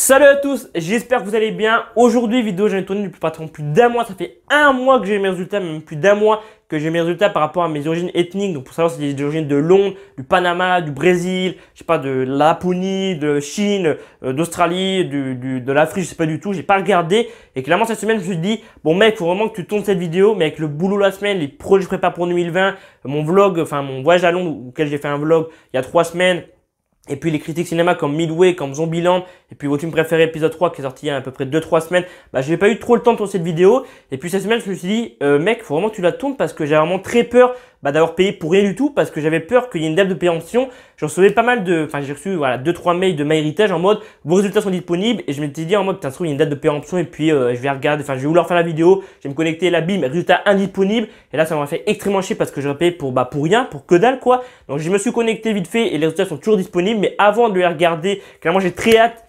Salut à tous, j'espère que vous allez bien. Aujourd'hui, vidéo, j'en ai tourné depuis pratiquement plus d'un mois. Ça fait un mois que j'ai mes résultats, même plus d'un mois que j'ai mes résultats par rapport à mes origines ethniques. Donc pour savoir si j'ai des origines de Londres, du Panama, du Brésil, je sais pas, de Laponie, de Chine, d'Australie, de l'Afrique, je sais pas du tout. J'ai pas regardé. Et clairement, cette semaine, je me suis dit, bon mec, faut vraiment que tu tournes cette vidéo. Mais avec le boulot la semaine, les projets que je prépare pour 2020, mon vlog, enfin mon voyage à Londres, auquel j'ai fait un vlog il y a 3 semaines. Et puis les critiques cinéma comme Midway, comme Zombieland, et puis votre film préféré épisode 3 qui est sorti il y a à peu près 2-3 semaines, bah j'ai pas eu trop le temps de tourner cette vidéo. Et puis cette semaine je me suis dit, mec, faut vraiment que tu la tournes parce que j'ai vraiment très peur d'avoir payé pour rien du tout, parce que j'avais peur qu'il y ait une date de péremption. Je recevais pas mal de, enfin j'ai reçu voilà 2-3 mails de MyHeritage en mode vos résultats sont disponibles, et je m'étais dit en mode putain, il y a une date de péremption et puis je vais regarder, enfin je vais vouloir faire la vidéo, je vais me connecter, la bim, résultat indisponible, et là ça m'a fait extrêmement chier parce que j'aurais payé pour rien, pour que dalle quoi. Donc je me suis connecté vite fait et les résultats sont toujours disponibles, mais avant de les regarder, clairement j'ai très hâte.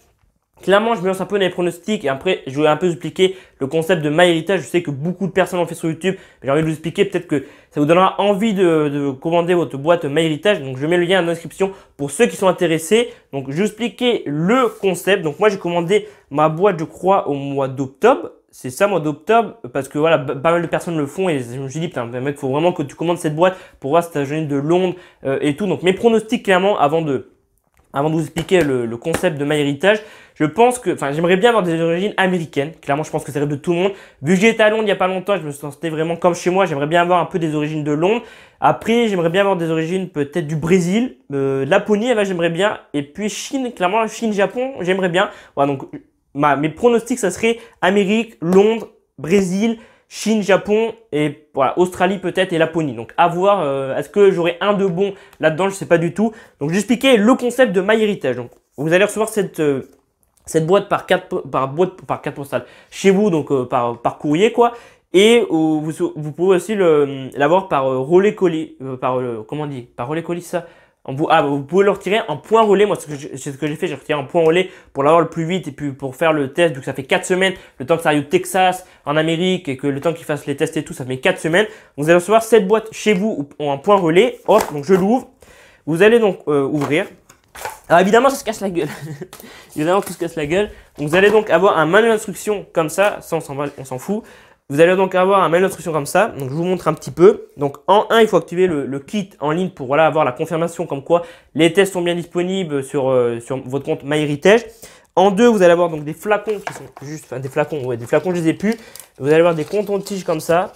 Clairement, je me lance un peu dans les pronostics et après, je vais un peu expliquer le concept de MyHeritage. Je sais que beaucoup de personnes l'ont fait sur YouTube, mais j'ai envie de vous expliquer. Peut-être que ça vous donnera envie de commander votre boîte MyHeritage. Donc, je mets le lien dans la description pour ceux qui sont intéressés. Donc, je vais expliquer le concept. Donc, moi, j'ai commandé ma boîte, je crois, au mois d'octobre. C'est ça, mois d'octobre, parce que voilà, pas mal de personnes le font et je me suis dit, putain, mec, faut vraiment que tu commandes cette boîte pour voir si t'as gagné de Londres et tout. Donc, mes pronostics, clairement, avant de vous expliquer le concept de MyHeritage, je pense que, enfin, j'aimerais bien avoir des origines américaines. Clairement, je pense que c'est le rêve de tout le monde. Vu que j'ai été à Londres il n'y a pas longtemps, je me sentais vraiment comme chez moi. J'aimerais bien avoir un peu des origines de Londres. Après, j'aimerais bien avoir des origines peut-être du Brésil, Laponie, là, j'aimerais bien. Et puis Chine, clairement, Chine, Japon, j'aimerais bien. Voilà, donc mes pronostics, ça serait Amérique, Londres, Brésil, Chine, Japon et voilà, Australie peut-être et Laponie. Donc à voir, est-ce que j'aurai un de bon là-dedans, je sais pas du tout. Donc j'expliquais le concept de MyHeritage. Donc vous allez recevoir cette boîte par carte postale chez vous, donc par courrier quoi. Et vous pouvez aussi l'avoir par relais colis, comment on dit, par relais colis ça. Vous pouvez le retirer en point relais. Moi, c'est ce que j'ai fait. J'ai retiré en point relais pour l'avoir le plus vite et puis pour faire le test. Vu que ça fait 4 semaines, le temps que ça aille au Texas, en Amérique, et que le temps qu'ils fassent les tests et tout, ça fait 4 semaines. Vous allez recevoir cette boîte chez vous en point relais. Hop, donc je l'ouvre. Vous allez donc ouvrir. Alors évidemment, ça se casse la gueule. Évidemment, tout se casse la gueule. Donc, vous allez donc avoir un manuel d'instruction comme ça. Ça, on s'en fout. Vous allez donc avoir un mail d'instruction comme ça. Donc, je vous montre un petit peu. Donc, en 1, il faut activer le kit en ligne pour voilà, avoir la confirmation comme quoi les tests sont bien disponibles sur votre compte MyHeritage. En 2, vous allez avoir donc des flacons qui sont juste, enfin des flacons, ouais, des flacons, je les ai plus. Vous allez avoir des cotons-tiges comme ça.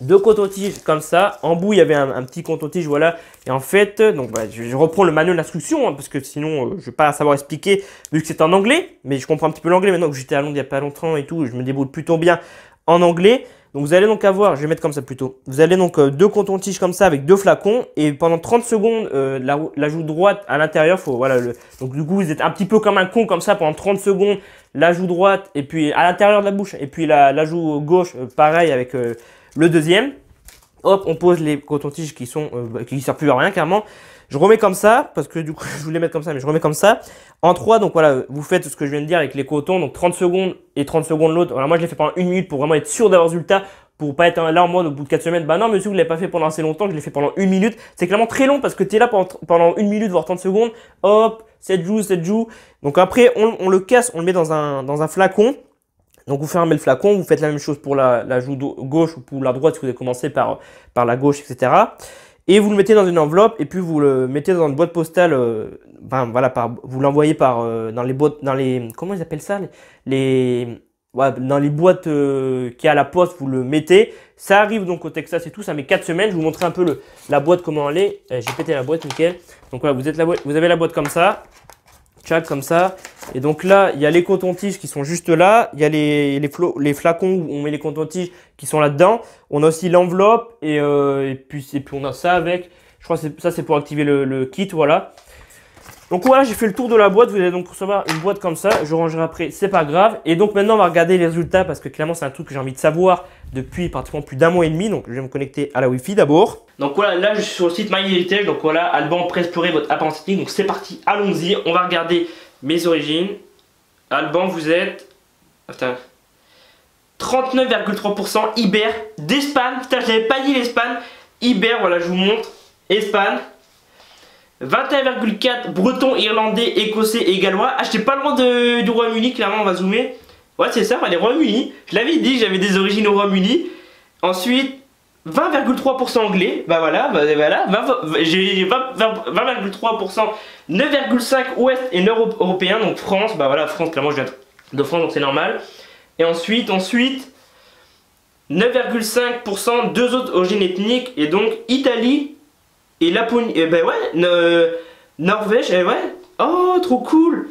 2 cotons-tiges comme ça. En bout, il y avait un petit coton-tige, voilà. Et en fait, donc bah, je reprends le manuel d'instruction parce que sinon, je ne vais pas savoir expliquer vu que c'est en anglais. Mais je comprends un petit peu l'anglais maintenant que j'étais à Londres il n'y a pas longtemps et tout. Je me débrouille plutôt bien en anglais. Donc vous allez donc avoir, je vais mettre comme ça plutôt. Vous allez donc 2 cotons-tiges comme ça avec 2 flacons et pendant 30 secondes, la joue droite à l'intérieur, faut voilà donc du coup vous êtes un petit peu comme un con comme ça pendant 30 secondes, la joue droite et puis à l'intérieur de la bouche et puis la joue gauche pareil avec le deuxième. Hop, on pose les cotons-tiges qui servent plus à rien clairement. Je remets comme ça, parce que du coup, je voulais mettre comme ça, mais je remets comme ça. En 3, donc voilà, vous faites ce que je viens de dire avec les cotons, donc 30 secondes et 30 secondes l'autre. Voilà, moi, je l'ai fait pendant 1 minute pour vraiment être sûr d'avoir le résultat, pour pas être là en mode au bout de 4 semaines. Bah non, monsieur, vous ne l'avez pas fait pendant assez longtemps, je l'ai fait pendant 1 minute. C'est clairement très long parce que tu es là pendant 1 minute, voire 30 secondes. Hop, cette joue. Donc après, on le casse, on le met dans un flacon. Donc vous fermez le flacon, vous faites la même chose pour la joue gauche ou pour la droite si vous avez commencé par la gauche, etc. Et vous le mettez dans une enveloppe et puis vous le mettez dans une boîte postale. Vous l'envoyez dans les boîtes, comment ils appellent ça, dans les boîtes qui à la poste, vous le mettez. Ça arrive donc au Texas et tout, ça met 4 semaines. Je vous montrer un peu la boîte comment elle est. J'ai pété la boîte, nickel. Donc voilà, vous avez la boîte comme ça. Tchac, comme ça. Et donc là, il y a les cotons-tiges qui sont juste là. Il y a les flacons où on met les cotons-tiges qui sont là-dedans. On a aussi l'enveloppe et puis on a ça avec. Je crois que ça, c'est pour activer le kit, voilà. Donc voilà, j'ai fait le tour de la boîte. Vous allez donc recevoir une boîte comme ça. Je rangerai après, c'est pas grave. Et donc maintenant, on va regarder les résultats parce que clairement, c'est un truc que j'ai envie de savoir depuis pratiquement plus d'un mois et demi. Donc je vais me connecter à la Wi-Fi d'abord. Donc voilà, là je suis sur le site MyHeritage. Donc voilà, Alban prêt à explorer votre apparence ethnique. Donc c'est parti, allons-y. On va regarder mes origines. Alban, vous êtes 39,3% Iber d'Espagne. Putain, je n'avais pas dit l'Espagne. Iber, voilà, je vous montre. Espagne. 21,4 Bretons, Irlandais, Écossais et Gallois. Ah, j'étais pas loin du Royaume-Uni, clairement, on va zoomer. Ouais, c'est ça, les Royaume-Uni. Je l'avais dit, j'avais des origines au Royaume-Uni. Ensuite, 20,3% anglais. Bah voilà, j'ai 20,3%, 9,5 ouest et nord européen. Donc France, bah voilà, France, clairement, je viens de France, donc c'est normal. Et ensuite, 9,5% deux autres origines ethniques. Et donc, Italie et Laponie. Et bah ouais, Norvège, et ouais. Oh, trop cool!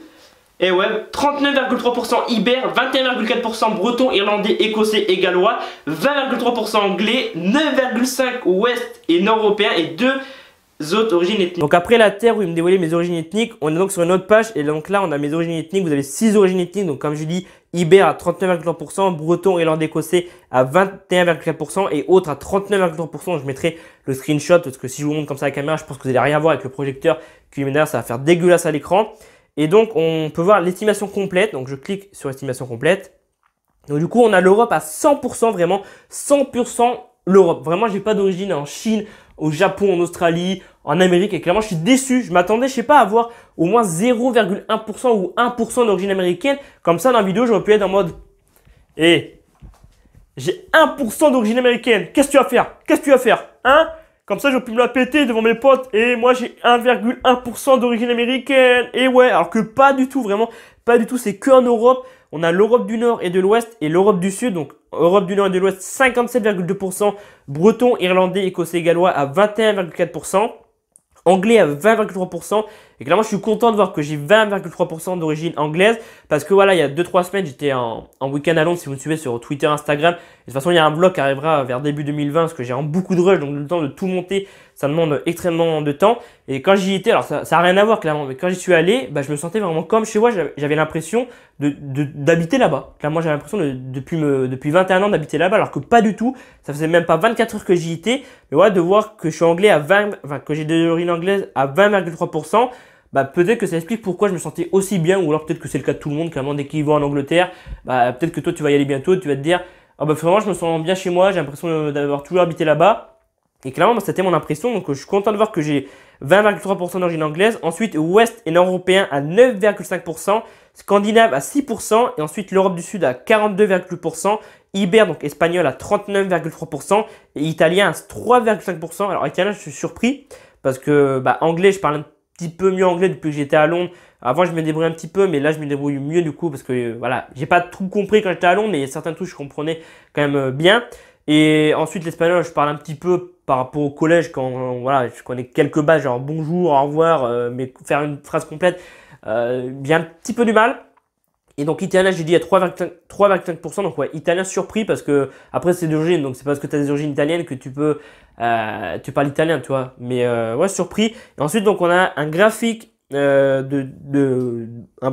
Et ouais, 39,3% Ibère, 21,4% Breton, Irlandais, Écossais et Gallois, 20,3% Anglais, 9,5% Ouest et Nord européen et 2 autres origines ethniques. Donc après la terre où il me dévoilait mes origines ethniques, on est donc sur une autre page et donc là on a mes origines ethniques, vous avez 6 origines ethniques, donc comme je dis, Ibère à 39,3%, Breton, Irlandais, Écossais à 21,4% et autres à 39,3%. Je mettrai le screenshot parce que si je vous montre comme ça à la caméra, je pense que vous n'allez rien voir avec le projecteur qui est derrière, ça va faire dégueulasse à l'écran. Et donc, on peut voir l'estimation complète. Donc, je clique sur estimation complète. Donc, du coup, on a l'Europe à 100%, vraiment 100% l'Europe. Vraiment, j'ai pas d'origine en Chine, au Japon, en Australie, en Amérique. Et clairement, je suis déçu. Je m'attendais, je sais pas, à avoir au moins 0,1% ou 1% d'origine américaine. Comme ça, dans la vidéo, j'aurais pu être en mode j'ai 1% d'origine américaine. Qu'est-ce que tu vas faire? Qu'est-ce que tu vas faire? Hein? Comme ça, j'aurais pu me la péter devant mes potes. Et moi, j'ai 1,1% d'origine américaine. Et ouais, alors que pas du tout, vraiment, pas du tout. C'est que en Europe. On a l'Europe du Nord et de l'Ouest et l'Europe du Sud. Donc, Europe du Nord et de l'Ouest, 57,2%. Breton, Irlandais, Écossais, Gallois à 21,4%. Anglais à 20,3%. Et clairement, je suis content de voir que j'ai 20,3% d'origine anglaise. Parce que voilà, il y a 2-3 semaines, j'étais en week-end à Londres. Si vous me suivez sur Twitter, Instagram. Et de toute façon, il y a un vlog qui arrivera vers début 2020. Parce que j'ai beaucoup de rush. Donc, le temps de tout monter, ça demande extrêmement de temps. Et quand j'y étais, alors ça n'a rien à voir clairement. Mais quand j'y suis allé, bah, je me sentais vraiment comme chez moi. J'avais l'impression d'habiter là-bas. Clairement, j'avais l'impression depuis 21 ans d'habiter là-bas. Alors que pas du tout. Ça faisait même pas 24 heures que j'y étais. Mais ouais, de voir que je suis anglais à 20, enfin, que j'ai de l'origine anglaise à 20,3%. Bah, peut-être que ça explique pourquoi je me sentais aussi bien, ou alors peut-être que c'est le cas de tout le monde, clairement, dès qu'ils vont en Angleterre, bah, peut-être que toi, tu vas y aller bientôt, tu vas te dire, ah bah, vraiment, je me sens bien chez moi, j'ai l'impression d'avoir toujours habité là-bas. Et clairement, bah, c'était mon impression, donc je suis content de voir que j'ai 20,3% d'origine anglaise, ensuite Ouest et Nord européen à 9,5%, Scandinave à 6%, et ensuite l'Europe du Sud à 42,8%, Ibère, donc espagnol à 39,3%, et italien à 3,5%. Alors, italien, je suis surpris, parce que bah, anglais, je parle un petit peu mieux anglais depuis que j'étais à Londres. Avant, je me débrouillais un petit peu, mais là, je me débrouille mieux du coup parce que voilà, j'ai pas tout compris quand j'étais à Londres, mais certains trucs, je comprenais quand même bien. Et ensuite, l'espagnol, je parle un petit peu par rapport au collège quand voilà, je connais quelques bases, genre bonjour, au revoir, mais faire une phrase complète, j'ai un petit peu du mal. Et donc italien, j'ai dit à 3,5%, donc ouais, italien surpris parce que après c'est d'origine, donc c'est parce que tu as des origines italiennes que tu parles italien, tu vois. Mais ouais, surpris. Et ensuite, donc on a un graphique, un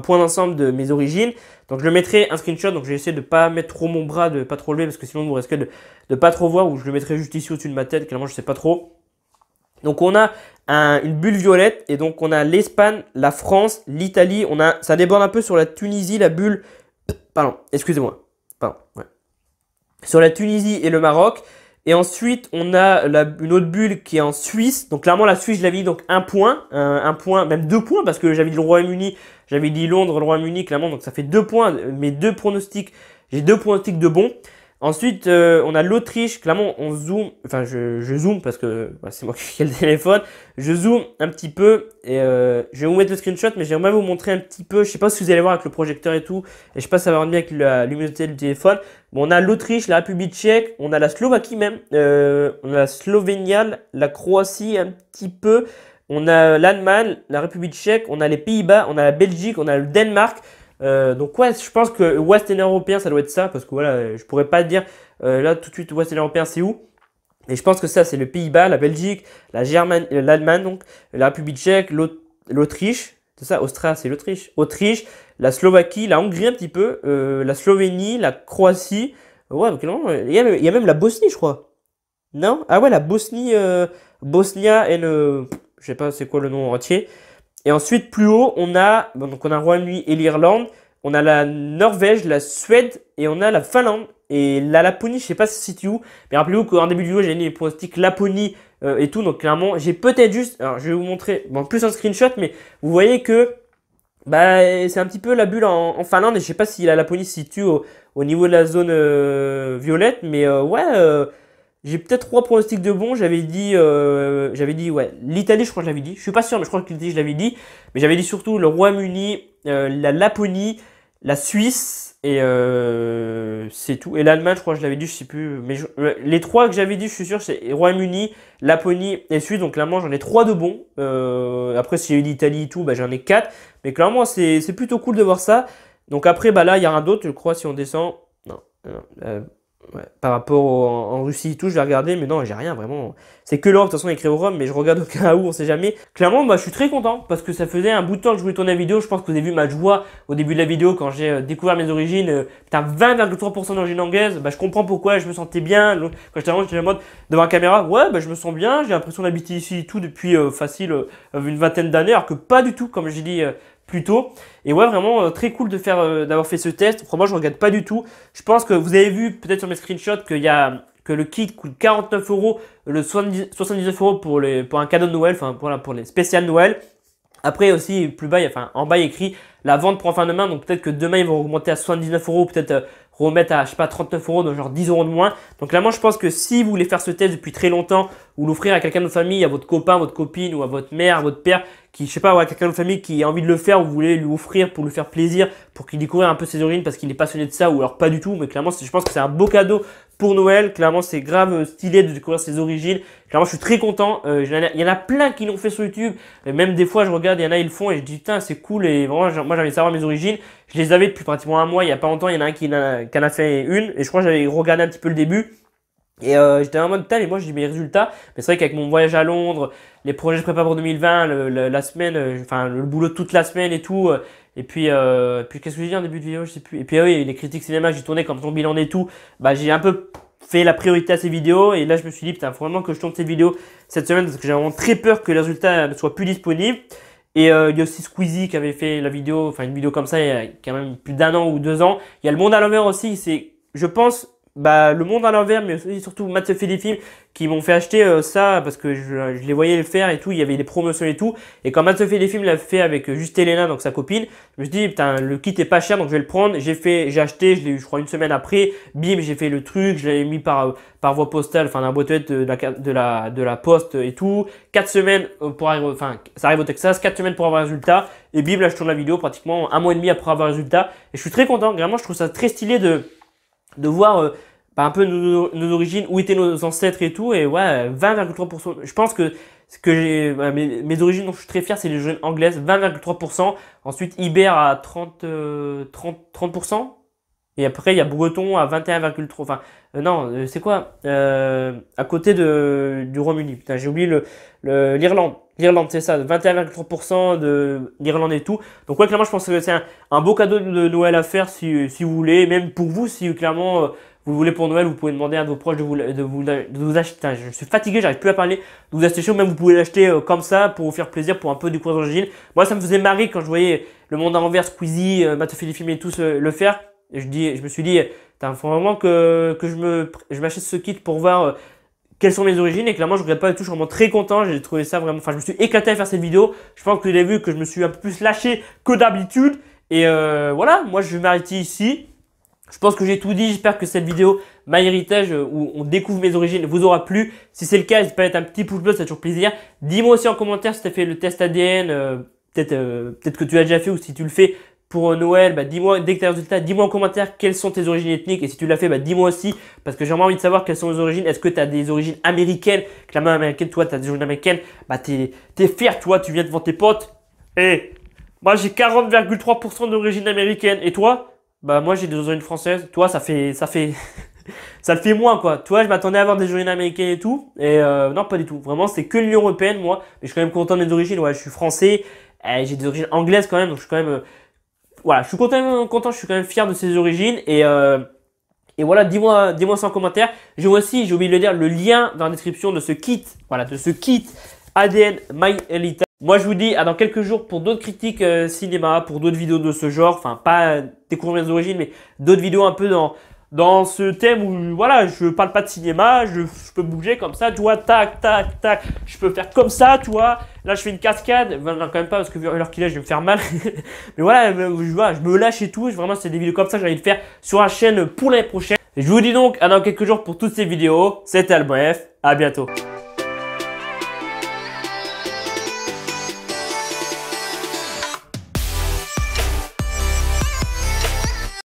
point d'ensemble de mes origines. Donc je le mettrai un screenshot, donc je vais essayer de pas mettre trop mon bras, de pas trop lever parce que sinon vous risquez de pas trop voir, ou je le mettrai juste ici au-dessus de ma tête, clairement je sais pas trop. Donc on a une bulle violette et donc on a l'Espagne, la France, l'Italie. Ça déborde un peu sur la Tunisie, la bulle. Pardon, excusez-moi. Pardon. Ouais. Sur la Tunisie et le Maroc. Et ensuite on a une autre bulle qui est en Suisse. Donc clairement la Suisse je l'avais dit donc un point, même 2 points parce que j'avais dit le Royaume-Uni, j'avais dit Londres, le Royaume-Uni clairement. Donc ça fait 2 points. Mes 2 pronostics, j'ai 2 pronostics de bons. Ensuite, on a l'Autriche. Clairement, on zoome. Enfin, je zoome parce que bah, c'est moi qui ai le téléphone. Je zoome un petit peu et je vais vous mettre le screenshot, mais j'aimerais vous montrer un petit peu. Je sais pas si vous allez voir avec le projecteur et tout. Et je sais pas si ça va rendre bien avec la luminosité du téléphone. Bon, on a l'Autriche, la République tchèque, on a la Slovaquie même. On a la Slovénie, la Croatie un petit peu. On a l'Allemagne, la République tchèque, on a les Pays-Bas, on a la Belgique, on a le Danemark. Donc ouais, je pense que Ouest et Nord européen ça doit être ça parce que voilà, je pourrais pas dire là tout de suite Ouest et Nord européen c'est où. Et je pense que ça c'est le Pays-Bas, la Belgique, la Germanie, l'Allemagne donc, la République tchèque, l'Autriche, c'est ça, Austria c'est l'Autriche, Autriche, la Slovaquie, la Hongrie un petit peu, la Slovénie, la Croatie. Ouais, donc, il y a même la Bosnie je crois. Non? Ah ouais, la Bosnie, Bosnia et je sais pas c'est quoi le nom entier. Et ensuite, plus haut, on a le Royaume-Uni et l'Irlande. On a la Norvège, la Suède et on a la Finlande. Et la Laponie, je sais pas si c'est où. Mais rappelez-vous qu'en début de vidéo, j'ai mis les pronostics Laponie, et tout. Donc clairement, j'ai peut-être juste, alors je vais vous montrer, bon, plus un screenshot, mais vous voyez que bah, c'est un petit peu la bulle en Finlande. Et je sais pas si la Laponie se situe au niveau de la zone violette, mais ouais. J'ai peut-être 3 pronostics de bons. J'avais dit ouais, l'Italie, je crois que je l'avais dit. Je suis pas sûr, mais je crois que l'Italie, je l'avais dit. Mais j'avais dit surtout le Royaume-Uni, la Laponie, la Suisse et c'est tout. Et l'Allemagne, je crois que je l'avais dit, je sais plus. Mais les 3 que j'avais dit, je suis sûr, c'est Royaume-Uni, Laponie et Suisse. Donc clairement, j'en ai 3 de bons. Après, si j'ai eu l'Italie et tout, bah, j'en ai 4. Mais clairement, c'est plutôt cool de voir ça. Donc après, bah là, il y a un d'autre, je crois, si on descend. Non, non. Ouais, par rapport en Russie et tout, je vais regarder, mais non, j'ai rien vraiment. C'est que l'Europe, de toute façon, il y a écrit au Rhum, mais je regarde au cas où, on sait jamais. Clairement, bah, je suis très content parce que ça faisait un bout de temps que je voulais tourner la vidéo. Je pense que vous avez vu ma joie au début de la vidéo quand j'ai découvert mes origines. Putain, 20,3% d'origine anglaise. Bah, je comprends pourquoi, je me sentais bien. Quand j'étais en mode devant la caméra, ouais, bah, je me sens bien. J'ai l'impression d'habiter ici et tout depuis facile une vingtaine d'années, alors que pas du tout, comme j'ai dit plus tôt. Et ouais, vraiment très cool de faire d'avoir fait ce test. Franchement, je regrette pas du tout. Je pense que vous avez vu peut-être sur mes screenshots que le kit coûte 49 €, le 79 € pour un cadeau de Noël, enfin voilà, pour les spéciales Noël. Après aussi, plus bas, enfin en bas, il y a écrit la vente prend fin demain. Donc peut-être que demain, ils vont augmenter à 79 €, peut-être remettre à, je sais pas, 39 €, donc genre 10 € de moins. Donc clairement, je pense que si vous voulez faire ce test depuis très longtemps, ou l'offrir à quelqu'un de votre famille, à votre copain, votre copine, ou à votre mère, à votre père, qui, je sais pas, ou à quelqu'un de votre famille qui a envie de le faire, ou vous voulez lui offrir pour lui faire plaisir, pour qu'il découvre un peu ses origines parce qu'il est passionné de ça, ou alors pas du tout, mais clairement, je pense que c'est un beau cadeau pour Noël. Clairement, c'est grave stylé de découvrir ses origines. Clairement, je suis très content. Il y en a plein qui l'ont fait sur YouTube. Et même des fois, je regarde, il y en a, ils le font et je dis, putain, c'est cool. Et vraiment, moi, j'ai envie de savoir mes origines. Je les avais depuis pratiquement un mois. Il y a pas longtemps, il y en a un qui en a fait une. Et je crois que j'avais regardé un petit peu le début. Et j'étais en mode tel, et moi j'ai dit mes résultats. Mais c'est vrai qu'avec mon voyage à Londres, les projets que je prépare pour 2020, la semaine, enfin le boulot de toute la semaine et tout. Et puis qu'est-ce que j'ai dit en début de vidéo, je sais plus. Et puis oui, les critiques cinéma, j'ai tourné comme ton bilan et tout. Bah j'ai un peu fait la priorité à ces vidéos. Et là je me suis dit, putain, faut vraiment que je tourne cette vidéo cette semaine parce que j'ai vraiment très peur que les résultats ne soient plus disponibles. Et il y a aussi Squeezie qui avait fait la vidéo, enfin une vidéo comme ça il y a quand même plus d'1 an ou 2 ans. Il y a le monde à l'envers aussi, c'est, je pense, bah, le monde à l'envers, mais aussi, surtout Matt fait des films qui m'ont fait acheter ça parce que je les voyais le faire et tout. Il y avait des promotions et tout. Et quand Matt fait des films l'a fait avec juste Elena, donc sa copine, je me suis dit, putain, le kit est pas cher donc je vais le prendre. J'ai acheté, je l'ai eu, je crois, une semaine après. Bim, j'ai fait le truc, je l'ai mis par voie postale, enfin, dans la boîte aux lettres de la poste et tout. 4 semaines pour arriver, enfin, ça arrive au Texas, 4 semaines pour avoir un résultat. Et bim, là, je tourne la vidéo pratiquement un mois et demi après avoir un résultat. Et je suis très content. Vraiment, je trouve ça très stylé de voir bah, un peu nos origines, où étaient nos ancêtres et tout. Et ouais, 20,3%. Je pense que j'ai mes origines dont je suis très fier, c'est les origines anglaises, 20,3%. Ensuite, Iber à 30%. Et après, il y a Breton à 21,3%. Enfin, non, c'est quoi à côté du Royaume-Uni. Putain, j'ai oublié l'Irlande. L'Irlande, c'est ça, 21,3% de l'Irlande et tout. Donc ouais, clairement, je pense que c'est un beau cadeau de Noël à faire si vous voulez. Même pour vous, si clairement vous voulez pour Noël, vous pouvez demander à vos proches de vous acheter. Putain, je suis fatigué, j'arrive plus à parler. De vous acheter chaud, même vous pouvez l'acheter comme ça pour vous faire plaisir, pour un peu découvrir l'origine. Moi, ça me faisait marrer quand je voyais le monde à l'envers, Squeezie, Matt fait des films et tous le faire. Et je me suis dit, il faut vraiment que je m'achète ce kit pour voir quelles sont mes origines. Et clairement, je regrette pas du tout, je suis vraiment très content. J'ai trouvé ça vraiment, enfin, je me suis éclaté à faire cette vidéo. Je pense que vous avez vu que je me suis un peu plus lâché que d'habitude. Et voilà, moi, je vais m'arrêter ici. Je pense que j'ai tout dit. J'espère que cette vidéo, My Heritage, où on découvre mes origines, vous aura plu. Si c'est le cas, n'hésitez pas à mettre un petit pouce bleu, ça fait toujours plaisir. Dis-moi aussi en commentaire si tu as fait le test ADN. Peut-être que tu l'as déjà fait ou si tu le fais pour Noël, bah dis-moi, dès que tu as le résultat, dis-moi en commentaire quelles sont tes origines ethniques. Et si tu l'as fait, bah dis-moi aussi, parce que j'ai vraiment envie de savoir quelles sont les origines. Est-ce que tu as des origines américaines, clairement américaines, toi tu as des origines américaines, bah t'es fier, toi, tu viens devant tes potes. Et moi j'ai 40,3% d'origine américaine. Et toi? Bah moi j'ai des origines françaises. Toi ça fait ça le fait moins quoi. Toi je m'attendais à avoir des origines américaines et tout. Et non pas du tout. Vraiment c'est que l'Union européenne moi. Mais je suis quand même content de mes origines. Ouais, je suis français. J'ai des origines anglaises quand même. Donc je suis quand même voilà, je suis content, je suis quand même fier de ses origines et voilà, dis-moi ça en commentaire. J'ai oublié de le dire, le lien dans la description de ce kit, voilà, de ce kit ADN My Heritage. Moi, je vous dis à dans quelques jours pour d'autres critiques cinéma, pour d'autres vidéos de ce genre. Enfin, pas découvrir mes origines, mais d'autres vidéos un peu dans ce thème où voilà, je parle pas de cinéma, je peux bouger comme ça, tu vois, tac, tac, tac, je peux faire comme ça, tu vois. Là, je fais une cascade, enfin, non, quand même pas parce que vu l'heure qu'il est, je vais me faire mal. Mais voilà, je me lâche et tout. Vraiment, c'est des vidéos comme ça que j'ai envie de faire sur la chaîne pour l'année prochaine. Et je vous dis donc à dans quelques jours pour toutes ces vidéos. C'était Alban F. À bientôt.